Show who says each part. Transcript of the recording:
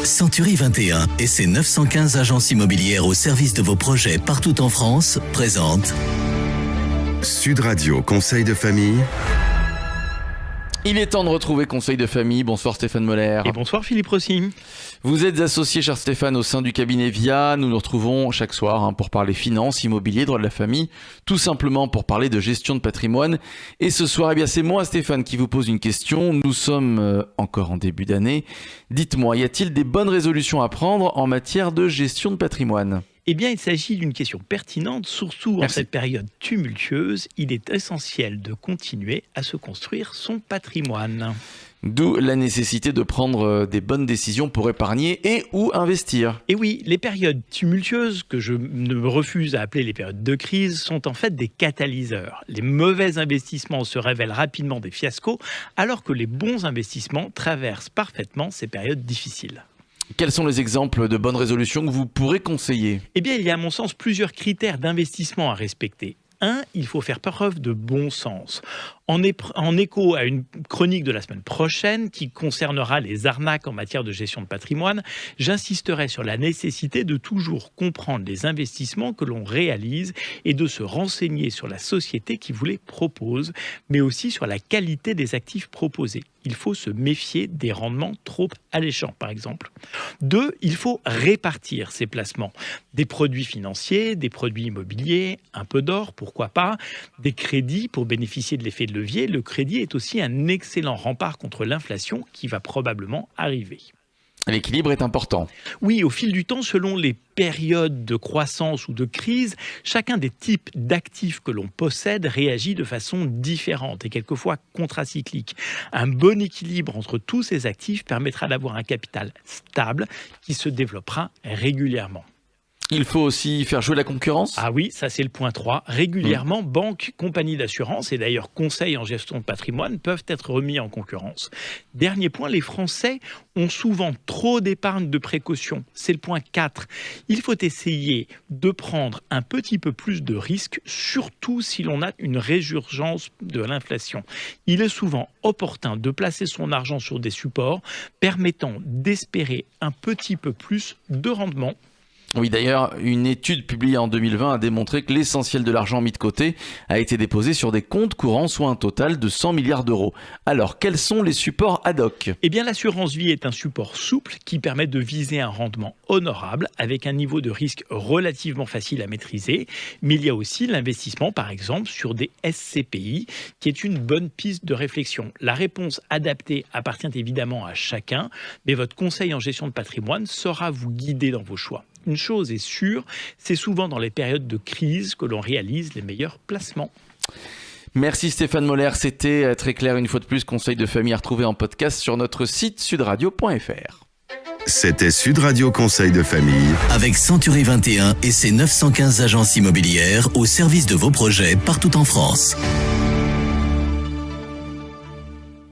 Speaker 1: Century 21 et ses 915 agences immobilières au service de vos projets partout en France présentent
Speaker 2: Sud Radio Conseil de famille.
Speaker 3: Il est temps de retrouver Conseil de famille. Bonsoir Stéphane Moller.
Speaker 4: Et bonsoir Philippe Rossi.
Speaker 3: Vous êtes associé, cher Stéphane, au sein du cabinet VIA. Nous nous retrouvons chaque soir pour parler finances, immobilier, droit de la famille, tout simplement pour parler de gestion de patrimoine. Et ce soir, c'est moi, Stéphane, qui vous pose une question. Nous sommes encore en début d'année. Dites-moi, y a-t-il des bonnes résolutions à prendre en matière de gestion de patrimoine ?
Speaker 4: Eh bien, il s'agit d'une question pertinente, surtout en cette période tumultueuse. Il est essentiel de continuer à se construire son patrimoine.
Speaker 3: D'où la nécessité de prendre des bonnes décisions pour épargner et ou investir.
Speaker 4: Et oui, les périodes tumultueuses, que je ne me refuse à appeler les périodes de crise, sont en fait des catalyseurs. Les mauvais investissements se révèlent rapidement des fiascos, alors que les bons investissements traversent parfaitement ces périodes difficiles.
Speaker 3: Quels sont les exemples de bonnes résolutions que vous pourrez conseiller ?
Speaker 4: Eh bien, il y a à mon sens plusieurs critères d'investissement à respecter. 1, il faut faire preuve de bon sens. En écho à une chronique de la semaine prochaine qui concernera les arnaques en matière de gestion de patrimoine, j'insisterai sur la nécessité de toujours comprendre les investissements que l'on réalise et de se renseigner sur la société qui vous les propose, mais aussi sur la qualité des actifs proposés. Il faut se méfier des rendements trop alléchants, par exemple. 2, il faut répartir ses placements. Des produits financiers, des produits immobiliers, un peu d'or, pourquoi pas, des crédits pour bénéficier de l'effet de levier. Le crédit est aussi un excellent rempart contre l'inflation qui va probablement arriver.
Speaker 3: L'équilibre est important.
Speaker 4: Oui, au fil du temps, selon les périodes de croissance ou de crise, chacun des types d'actifs que l'on possède réagit de façon différente et quelquefois contracyclique. Un bon équilibre entre tous ces actifs permettra d'avoir un capital stable qui se développera régulièrement.
Speaker 3: Il faut aussi faire jouer la concurrence ?
Speaker 4: Ah oui, ça c'est le point 3. Régulièrement, banques, compagnies d'assurance et d'ailleurs conseils en gestion de patrimoine peuvent être remis en concurrence. Dernier point, les Français ont souvent trop d'épargne de précaution. C'est le point 4. Il faut essayer de prendre un petit peu plus de risques, surtout si l'on a une résurgence de l'inflation. Il est souvent opportun de placer son argent sur des supports permettant d'espérer un petit peu plus de rendement.
Speaker 3: Oui, d'ailleurs, une étude publiée en 2020 a démontré que l'essentiel de l'argent mis de côté a été déposé sur des comptes courants, soit un total de 100 milliards d'euros. Alors, quels sont les supports ad hoc ?
Speaker 4: Eh bien, l'assurance vie est un support souple qui permet de viser un rendement honorable avec un niveau de risque relativement facile à maîtriser. Mais il y a aussi l'investissement, par exemple, sur des SCPI, qui est une bonne piste de réflexion. La réponse adaptée appartient évidemment à chacun, mais votre conseil en gestion de patrimoine saura vous guider dans vos choix. Une chose est sûre, c'est souvent dans les périodes de crise que l'on réalise les meilleurs placements.
Speaker 3: Merci Stéphane Moller, c'était très clair une fois de plus. Conseil de famille à retrouver en podcast sur notre site sudradio.fr.
Speaker 2: C'était Sud Radio Conseil de famille.
Speaker 1: avec Century 21 et ses 915 agences immobilières au service de vos projets partout en France.